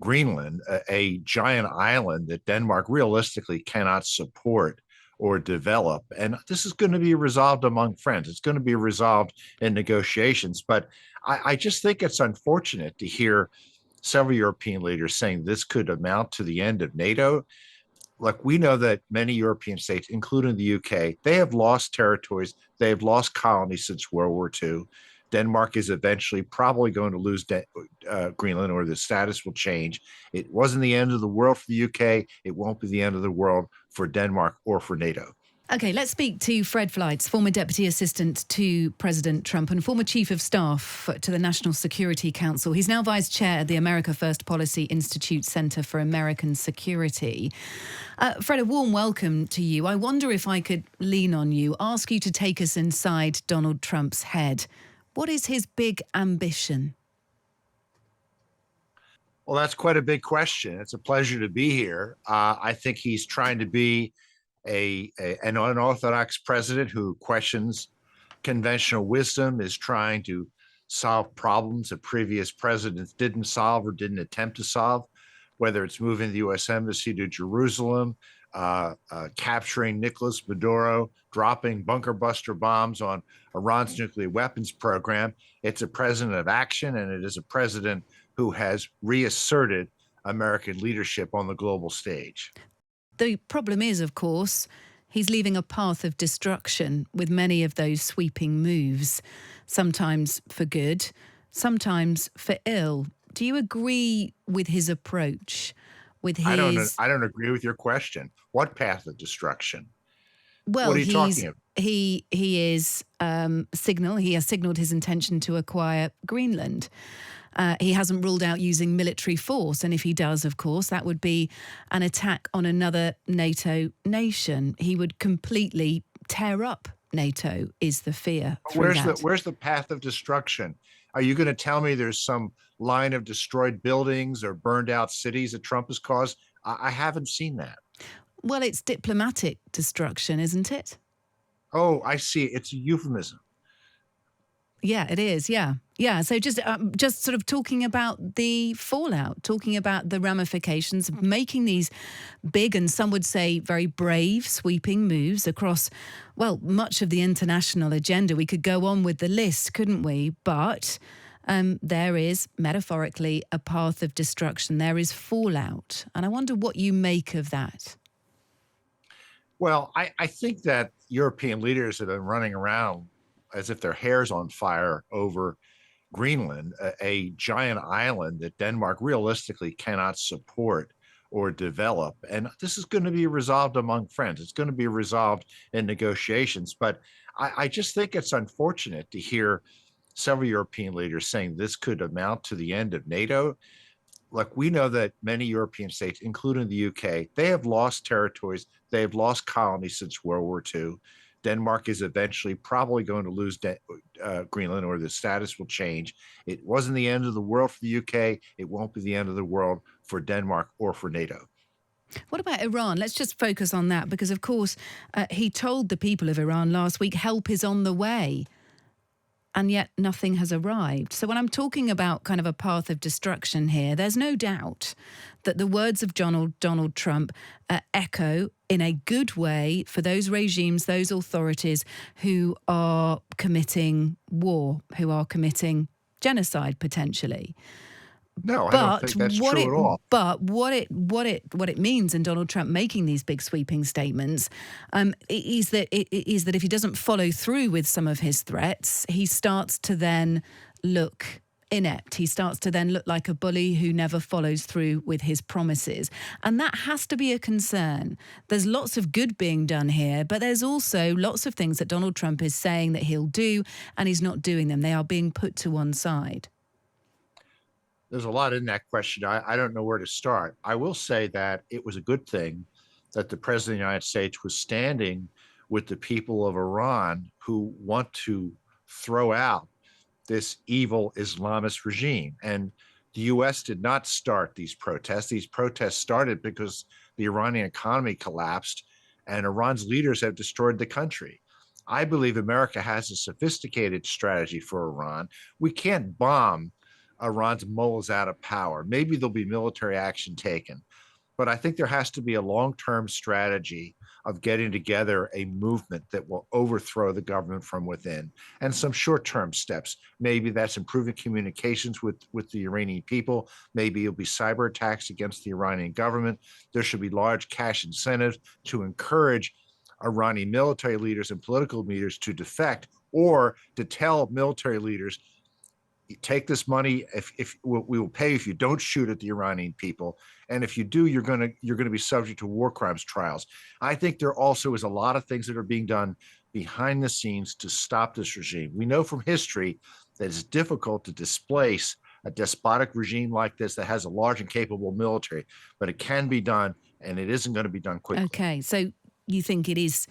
Greenland, a giant island that Denmark realistically cannot support or develop. And this is going to be resolved among friends. It's going to be resolved in negotiations. But I just think it's unfortunate to hear several European leaders saying this could amount to the end of NATO. Like, we know that many European states, including the UK, they have lost territories, they have lost colonies since World War II. Denmark is eventually probably going to lose Greenland, or the status will change. It wasn't the end of the world for the UK. It won't be the end of the world for Denmark or for NATO. OK, let's speak to Fred Fleitz, former Deputy Assistant to President Trump and former Chief of Staff to the National Security Council. He's now Vice Chair at the America First Policy Institute Center for American Security. Fred, a warm welcome to you. I wonder if I could lean on you, ask you to take us inside Donald Trump's head. What is his big ambition? Well, that's quite a big question. It's a pleasure to be here. I think he's trying to be an unorthodox president who questions conventional wisdom, is trying to solve problems that previous presidents didn't solve or didn't attempt to solve, whether it's moving the U.S. Embassy to Jerusalem, capturing Nicolas Maduro, dropping bunker buster bombs on Iran's nuclear weapons program. It's a president of action, and it is a president who has reasserted American leadership on the global stage. The problem is, of course, he's leaving a path of destruction with many of those sweeping moves, sometimes for good, sometimes for ill. Do you agree with his approach? I don't agree with your question. What path of destruction? Well, what are you talking about? He has signaled his intention to acquire Greenland. He hasn't ruled out using military force. And if he does, of course, that would be an attack on another NATO nation. He would completely tear up NATO, is the fear. Where's the path of destruction? Are you going to tell me there's some line of destroyed buildings or burned out cities that Trump has caused? I haven't seen that. Well, it's diplomatic destruction, isn't it? Oh, I see. It's a euphemism. Yeah, it is. Yeah. So just sort of talking about the fallout, talking about the ramifications of making these big and some would say very brave, sweeping moves across, well, much of the international agenda. We could go on with the list, couldn't we? But there is, metaphorically, a path of destruction. There is fallout. And I wonder what you make of that. Well, I think that European leaders have been running around as if their hair's on fire over Greenland, a giant island that Denmark realistically cannot support or develop. And this is going to be resolved among friends. It's going to be resolved in negotiations. But I just think it's unfortunate to hear several European leaders saying this could amount to the end of NATO. Like, we know that many European states, including the UK, they have lost territories, they have lost colonies since World War II. Denmark is eventually probably going to lose Greenland, or the status will change. It wasn't the end of the world for the UK. It won't be the end of the world for Denmark or for NATO. What about Iran? Let's just focus on that, because, of course, he told the people of Iran last week, help is on the way. And yet nothing has arrived. So when I'm talking about kind of a path of destruction here, there's no doubt that the words of Donald Trump echo in a good way for those regimes, those authorities who are committing war, who are committing genocide potentially. No, I don't think that's true at all. But what it means in Donald Trump making these big sweeping statements is that if he doesn't follow through with some of his threats, he starts to then look inept. He starts to then look like a bully who never follows through with his promises. And that has to be a concern. There's lots of good being done here, but there's also lots of things that Donald Trump is saying that he'll do, and he's not doing them. They are being put to one side. There's a lot in that question. I don't know where to start. I will say that it was a good thing that the president of the United States was standing with the people of Iran who want to throw out this evil Islamist regime. And the U.S. did not start these protests. These protests started because the Iranian economy collapsed and Iran's leaders have destroyed the country. I believe America has a sophisticated strategy for Iran. We can't bomb Iran's mullahs out of power. Maybe there'll be military action taken. But I think there has to be a long-term strategy of getting together a movement that will overthrow the government from within, and some short-term steps. Maybe that's improving communications with the Iranian people. Maybe it'll be cyber attacks against the Iranian government. There should be large cash incentives to encourage Iranian military leaders and political leaders to defect, or to tell military leaders, take this money. If we will pay if you don't shoot at the Iranian people, and if you do, you're gonna be subject to war crimes trials. I think there also is a lot of things that are being done behind the scenes to stop this regime. We know from history that it's difficult to displace a despotic regime like this that has a large and capable military, but it can be done, and it isn't going to be done quickly. Okay, so you think it is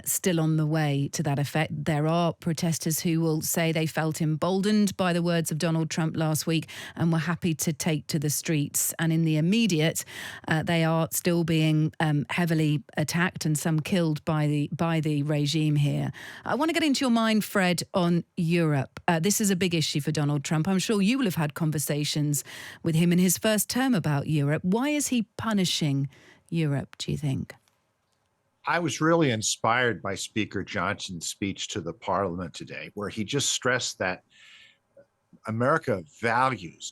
still on the way to that effect? There are protesters who will say they felt emboldened by the words of Donald Trump last week and were happy to take to the streets. And in the immediate, they are still being heavily attacked and some killed by the regime here. I want to get into your mind, Fred, on Europe. This is a big issue for Donald Trump. I'm sure you will have had conversations with him in his first term about Europe. Why is he punishing Europe, do you think? I was really inspired by Speaker Johnson's speech to the parliament today, where he just stressed that America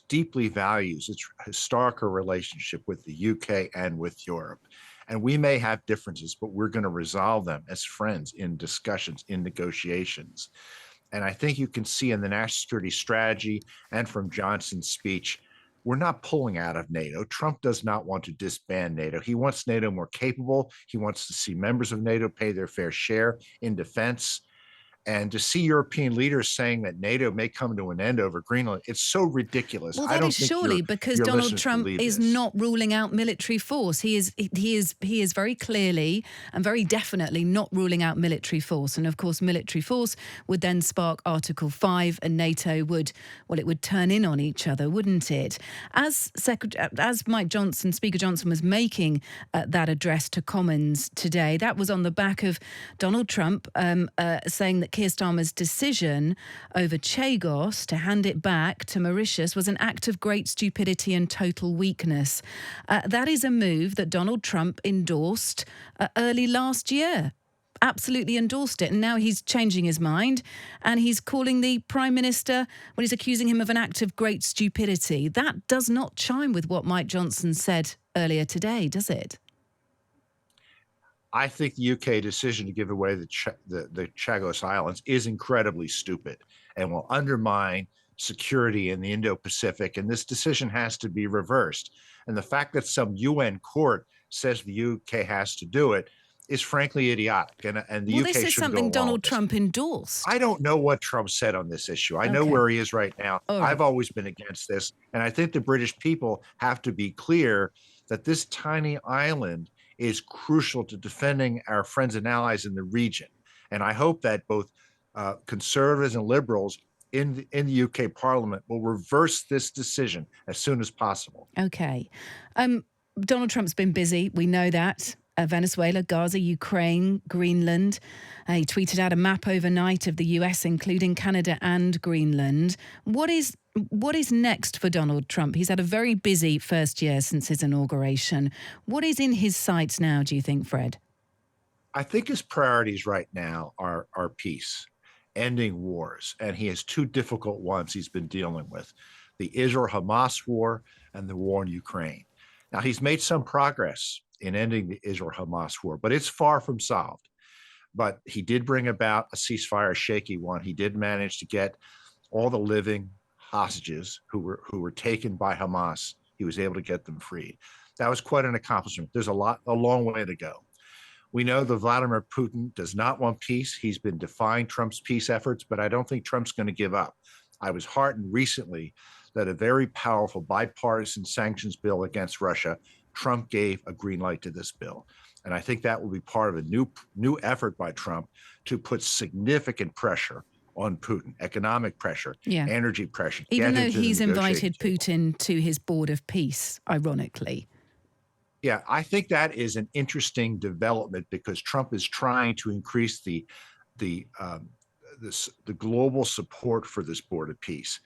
deeply values its historical relationship with the UK and with Europe. And we may have differences, but we're going to resolve them as friends in discussions, in negotiations. And I think you can see in the national security strategy and from Johnson's speech, we're not pulling out of NATO. Trump does not want to disband NATO. He wants NATO more capable. He wants to see members of NATO pay their fair share in defense. And to see European leaders saying that NATO may come to an end over Greenland, it's so ridiculous. Well, I that don't is think surely because your Donald listeners Trump believe is this. not ruling out military force. He is very clearly and very definitely not ruling out military force. And of course, military force would then spark Article 5, and NATO would, well, it would turn in on each other, wouldn't it? As Speaker Johnson was making that address to Commons today, that was on the back of Donald Trump saying that Keir Starmer's decision over Chagos to hand it back to Mauritius was an act of great stupidity and total weakness. That is a move that Donald Trump endorsed early last year. Absolutely endorsed it. And now he's changing his mind and he's calling the Prime Minister, well, he's accusing him of an act of great stupidity. That does not chime with what Mike Johnson said earlier today, does it? I think the UK decision to give away the Chagos Islands is incredibly stupid and will undermine security in the Indo-Pacific. And this decision has to be reversed. And the fact that some UN court says the UK has to do it is frankly idiotic. And the Well, UK this is shouldn't go something along Donald with this. Trump endorsed. I don't know what Trump said on this issue. I know Okay. where he is right now. All right. I've always been against this. And I think the British people have to be clear that this tiny island is crucial to defending our friends and allies in the region. And I hope that both conservatives and liberals in the UK Parliament will reverse this decision as soon as possible. Okay. Donald Trump's been busy. We know that. Venezuela, Gaza, Ukraine, Greenland. He tweeted out a map overnight of the US, including Canada and Greenland. What is next for Donald Trump? He's had a very busy first year since his inauguration. What is in his sights now, do you think, Fred? I think his priorities right now are peace, ending wars. And he has two difficult ones he's been dealing with: the Israel-Hamas war and the war in Ukraine. Now, he's made some progress in ending the Israel-Hamas war, but it's far from solved. But he did bring about a ceasefire, a shaky one. He did manage to get all the living hostages who were taken by Hamas. He was able to get them freed. That was quite an accomplishment. There's a long way to go. We know that Vladimir Putin does not want peace. He's been defying Trump's peace efforts, but I don't think Trump's going to give up. I was heartened recently that a very powerful bipartisan sanctions bill against Russia, Trump gave a green light to this bill. And I think that will be part of a new effort by Trump to put significant pressure on Putin, economic pressure, energy pressure. Even though he's invited Putin to his board of peace, ironically. Yeah, I think that is an interesting development because Trump is trying to increase the global support for this board of peace.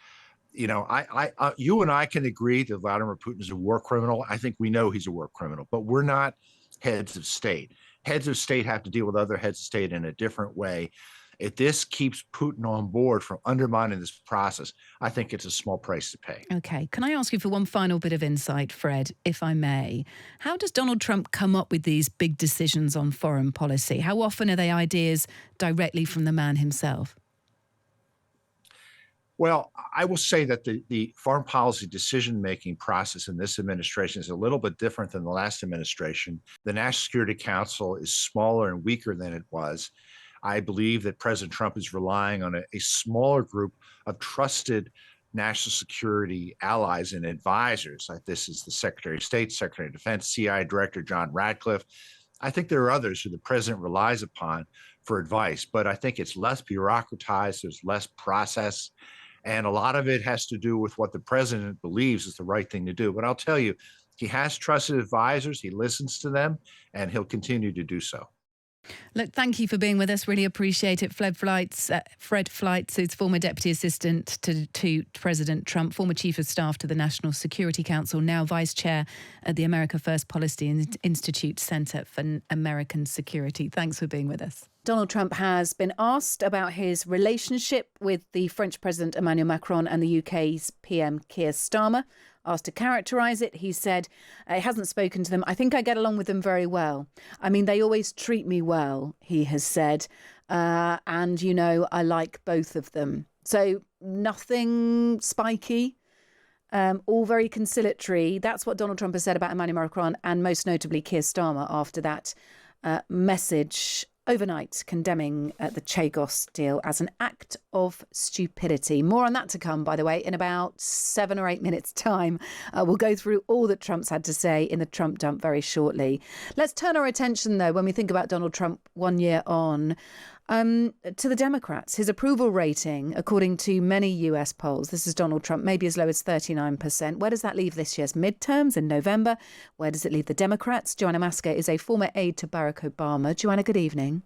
You and I can agree that Vladimir Putin is a war criminal. I think we know he's a war criminal, but we're not heads of state. Heads of state have to deal with other heads of state in a different way. If this keeps Putin on board from undermining this process, I think it's a small price to pay. Okay. Can I ask you for one final bit of insight, Fred, if I may? How does Donald Trump come up with these big decisions on foreign policy? How often are they ideas directly from the man himself? Well, I will say that the foreign policy decision-making process in this administration is a little bit different than the last administration. The National Security Council is smaller and weaker than it was. I believe that President Trump is relying on a smaller group of trusted national security allies and advisors. Like this is the Secretary of State, Secretary of Defense, CIA Director John Radcliffe. I think there are others who the president relies upon for advice, but I think it's less bureaucratized, there's less process. And a lot of it has to do with what the president believes is the right thing to do. But I'll tell you, he has trusted advisors, he listens to them, and he'll continue to do so. Look, thank you for being with us. Really appreciate it. Fred Fleitz, who's former Deputy Assistant to President Trump, former Chief of Staff to the National Security Council, now Vice Chair at the America First Policy Institute Center for American Security. Thanks for being with us. Donald Trump has been asked about his relationship with the French President Emmanuel Macron and the UK's PM Keir Starmer. Asked to characterise it, he said, he hasn't spoken to them. I think I get along with them very well. I mean, they always treat me well, he has said. And, I like both of them. So nothing spiky, all very conciliatory. That's what Donald Trump has said about Emmanuel Macron and most notably Keir Starmer after that message overnight condemning the Chagos deal as an act of stupidity. More on that to come, by the way, in about 7 or 8 minutes' time. We'll go through all that Trump's had to say in the Trump dump very shortly. Let's turn our attention, though, when we think about Donald Trump 1 year on, to the Democrats. His approval rating, according to many US polls, this is Donald Trump, maybe as low as 39%. Where does that leave this year's midterms in November? Where does it leave the Democrats? Joanna Masker is a former aide to Barack Obama. Joanna, good evening.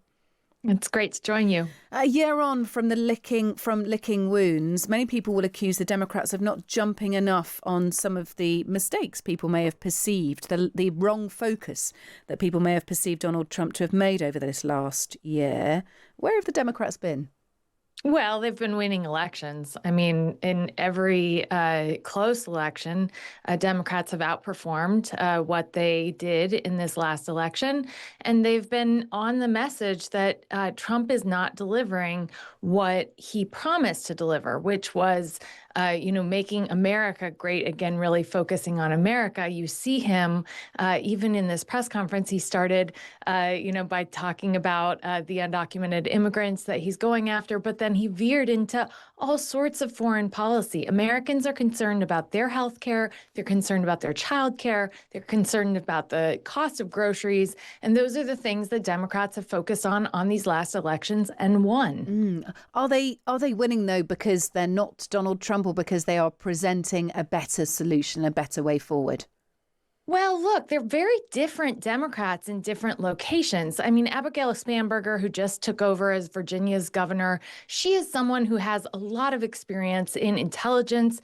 It's great to join you. A year on from licking wounds, many people will accuse the Democrats of not jumping enough on some of the mistakes people may have perceived, the wrong focus that people may have perceived Donald Trump to have made over this last year. Where have the Democrats been? Well, they've been winning elections. I mean, in every close election, Democrats have outperformed what they did in this last election. And they've been on the message that Trump is not delivering what he promised to deliver, which was making America great again, really focusing on America. You see him even in this press conference. He started, by talking about the undocumented immigrants that he's going after, but then he veered into all sorts of foreign policy. Americans are concerned about their health care. They're concerned about their child care. They're concerned about the cost of groceries. And those are the things that Democrats have focused on these last elections and won. Are they winning, though, because they're not Donald Trump or because they are presenting a better solution, a better way forward? Well, look, they're very different Democrats in different locations. I mean, Abigail Spanberger, who just took over as Virginia's governor, she is someone who has a lot of experience in intelligence,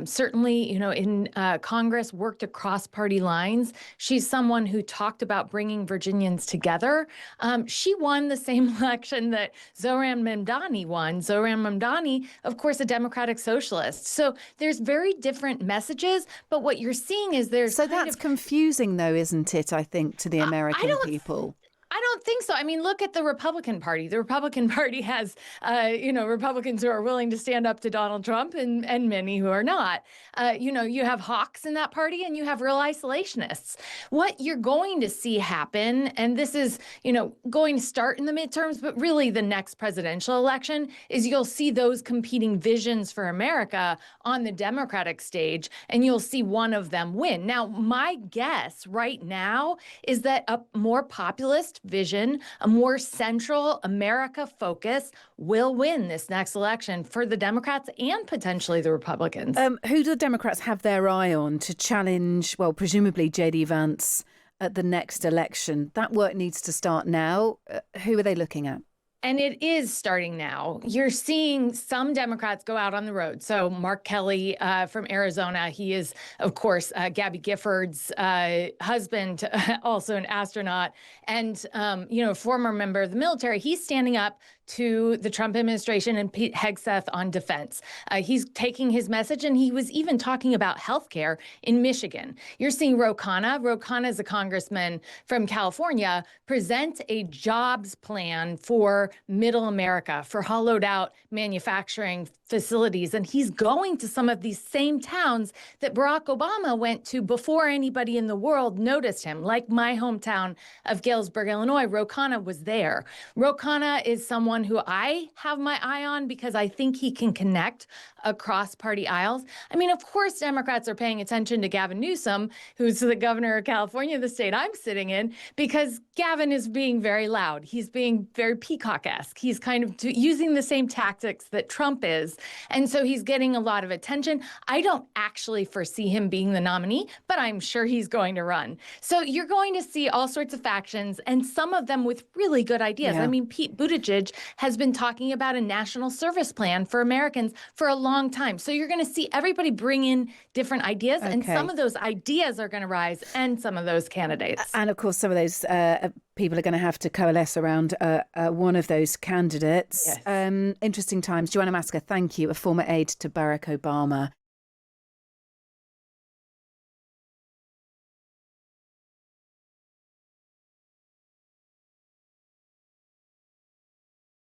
certainly, in Congress, worked across party lines. She's someone who talked about bringing Virginians together. She won the same election that Zohran Mamdani won. Zohran Mamdani, of course, a Democratic socialist. So there's very different messages, but what you're seeing is there's confusing, though, isn't it, I think, to the American people? I don't think so. I mean, look at the Republican Party. The Republican Party has, Republicans who are willing to stand up to Donald Trump and many who are not. You have hawks in that party and you have real isolationists. What you're going to see happen, and this is, going to start in the midterms, but really the next presidential election, is you'll see those competing visions for America on the Democratic stage, and you'll see one of them win. Now, my guess right now is that a more populist vision, a more central America focus will win this next election for the Democrats and potentially the Republicans. Who do the Democrats have their eye on to challenge, well, presumably J.D. Vance at the next election? That work needs to start now. Who are they looking at? And it is starting now. You're seeing some Democrats go out on the road. So Mark Kelly from Arizona, he is, of course, Gabby Gifford's husband, also an astronaut, and former member of the military. He's standing up to the Trump administration and Pete Hegseth on defense. He's taking his message, and he was even talking about healthcare in Michigan. You're seeing Ro Khanna. Ro Khanna is a congressman from California, present a jobs plan for middle America, for hollowed out manufacturing facilities. And he's going to some of these same towns that Barack Obama went to before anybody in the world noticed him, like my hometown of Galesburg, Illinois. Ro Khanna was there. Ro Khanna is someone who I have my eye on because I think he can connect across party aisles. I mean, of course, Democrats are paying attention to Gavin Newsom, who's the governor of California, the state I'm sitting in, because Gavin is being very loud. He's being very peacock-esque. He's kind of using the same tactics that Trump is. And so he's getting a lot of attention. I don't actually foresee him being the nominee, but I'm sure he's going to run. So you're going to see all sorts of factions, and some of them with really good ideas. Yeah. I mean, Pete Buttigieg has been talking about a national service plan for Americans for a long time. So you're going to see everybody bring in different ideas, and some of those ideas are going to rise, and some of those candidates. And of course, some of those people are going to have to coalesce around one of those candidates. Yes. Interesting times. Joanna Masker, thank you, a former aide to Barack Obama.